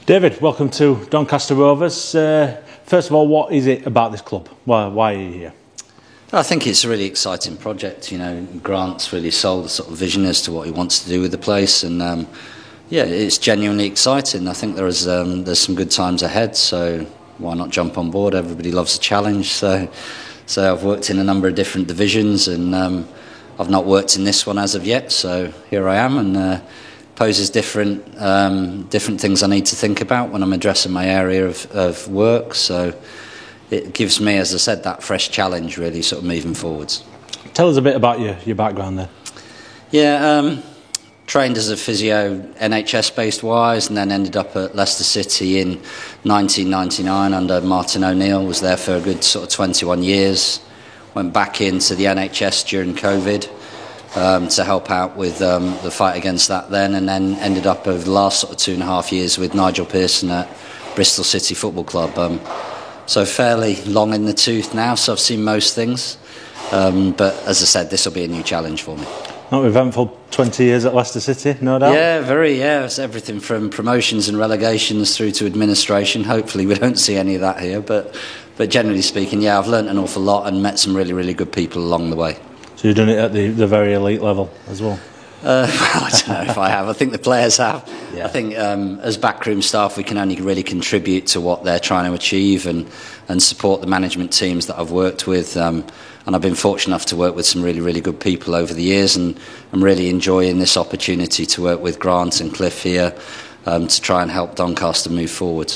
David, welcome to Doncaster Rovers. First of all, what is it about this club? Why are you here? I think it's a really exciting project. Grant's really sold the sort of vision as to what he wants to do with the place, and it's genuinely exciting. I think there's some good times ahead, so why not jump on board? Everybody loves a challenge, so I've worked in a number of different divisions, and I've not worked in this one as of yet. So here I am, and poses different things I need to think about when I'm addressing my area of work. So it gives me, as I said, that fresh challenge really sort of moving forwards. Tell us a bit about your background there. Yeah, trained as a physio, NHS based wise, and then ended up at Leicester City in 1999 under Martin O'Neill. Was there for a good sort of 21 years. Went back into the NHS during COVID. To help out with the fight against that then, and then ended up over the last sort of 2.5 years with Nigel Pearson at Bristol City Football Club. So fairly long in the tooth now, so I've seen most things. But as I said, this will be a new challenge for me. Not eventful 20 years at Leicester City, no doubt? Yeah, very, yeah. It's everything from promotions and relegations through to administration. Hopefully we don't see any of that here, but generally speaking, yeah, I've learnt an awful lot and met some really, really good people along the way. So you've done it at the very elite level as well? Well, I don't know if I have. I think the players have. Yeah. I think as backroom staff we can only really contribute to what they're trying to achieve and support the management teams that I've worked with. And I've been fortunate enough to work with some really, really good people over the years, and I'm really enjoying this opportunity to work with Grant and Cliff here to try and help Doncaster move forward.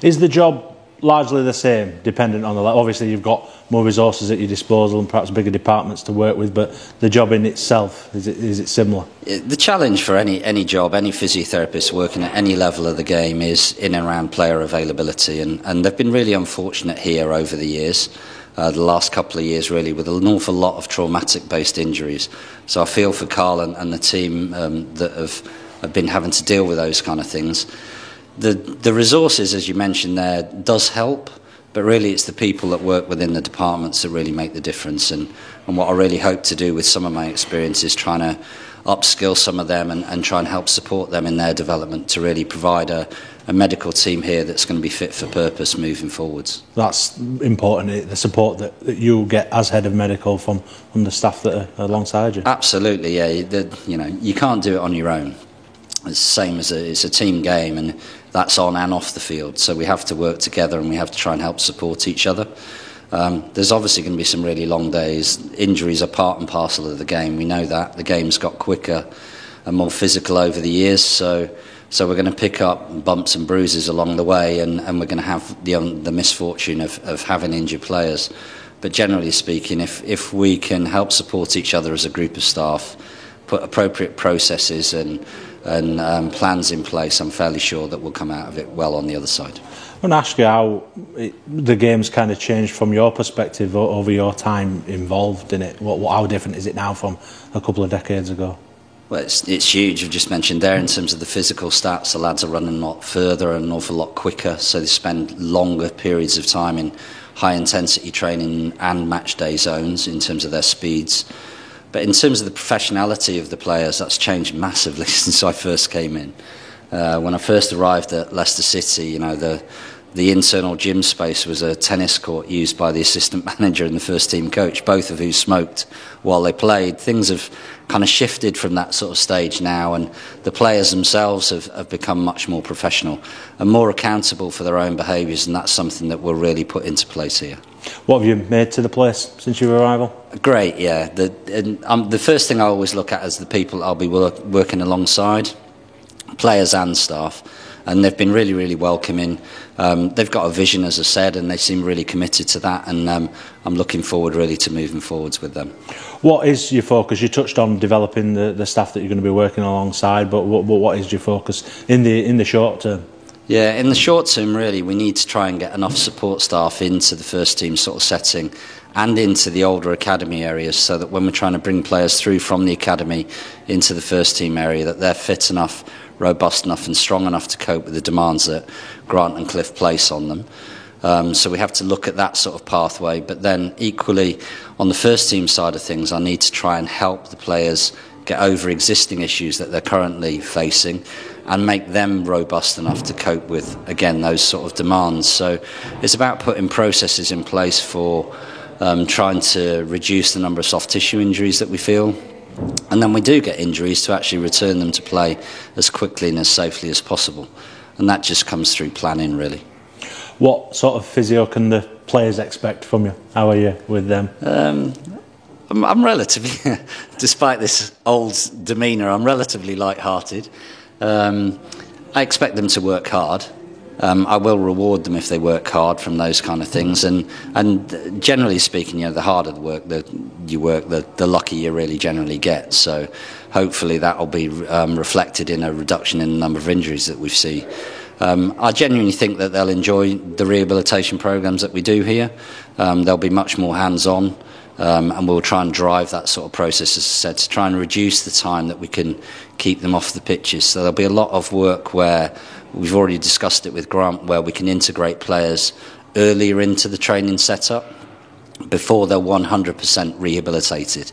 Is the job largely the same, dependent on the level? Obviously you've got more resources at your disposal and perhaps bigger departments to work with, but the job in itself, is it similar? The challenge for any job, any physiotherapist working at any level of the game is in and around player availability, and they've been really unfortunate here over the years, the last couple of years really, with an awful lot of traumatic based injuries. So I feel for Carl and the team that have been having to deal with those kind of things. The resources, as you mentioned there, does help, but really it's the people that work within the departments that really make the difference. And what I really hope to do with some of my experience is trying to upskill some of them and try and help support them in their development to really provide a medical team here that's going to be fit for purpose moving forwards. That's important, the support that you get as head of medical from the staff that are alongside you. Absolutely, yeah. You can't do it on your own. It's the same as it's a team game, and that's on and off the field. So we have to work together and we have to try and help support each other. There's obviously going to be some really long days. Injuries are part and parcel of the game. We know that. The game's got quicker and more physical over the years. So we're going to pick up bumps and bruises along the way, and we're going to have the misfortune of having injured players. But generally speaking, if we can help support each other as a group of staff, put appropriate processes and plans in place, I'm fairly sure that we'll come out of it well on the other side. I want to ask you how the game's kind of changed from your perspective over your time involved in it. How different is it now from a couple of decades ago? Well, it's huge. You've just mentioned there in terms of the physical stats, the lads are running a lot further and an awful lot quicker, so they spend longer periods of time in high intensity training and match day zones in terms of their speeds. But in terms of the professionality of the players, that's changed massively since I first came in. When I first arrived at Leicester City, the internal gym space was a tennis court used by the assistant manager and the first team coach, both of who smoked while they played. Things have kind of shifted from that sort of stage now, and the players themselves have become much more professional and more accountable for their own behaviours, and that's something that we'll really put into place here. What have you made to the place since your arrival? Great, yeah. The first thing I always look at is the people I'll be working alongside, players and staff, and they've been really, really welcoming. They've got a vision, as I said, and they seem really committed to that, and I'm looking forward really to moving forwards with them. What is your focus? You touched on developing the staff that you're going to be working alongside, but what is your focus in the short term? Yeah, in the short term, really, we need to try and get enough support staff into the first team sort of setting and into the older academy areas, so that when we're trying to bring players through from the academy into the first team area, that they're fit enough, robust enough and strong enough to cope with the demands that Grant and Cliff place on them. So we have to look at that sort of pathway, but then equally on the first team side of things, I need to try and help the players get over existing issues that they're currently facing and make them robust enough to cope with, again, those sort of demands. So it's about putting processes in place for trying to reduce the number of soft tissue injuries that we feel. And then we do get injuries, to actually return them to play as quickly and as safely as possible. And that just comes through planning, really. What sort of physio can the players expect from you? How are you with them? I'm relatively, despite this old demeanour, I'm relatively light-hearted. I expect them to work hard. I will reward them if they work hard from those kind of things. And generally speaking, the harder the work that you work, the luckier you really generally get. So hopefully that will be reflected in a reduction in the number of injuries that we see. I genuinely think that they'll enjoy the rehabilitation programmes that we do here. They'll be much more hands-on. And we'll try and drive that sort of process, as I said, to try and reduce the time that we can keep them off the pitches. So there'll be a lot of work where we've already discussed it with Grant, where we can integrate players earlier into the training setup before they're 100% rehabilitated.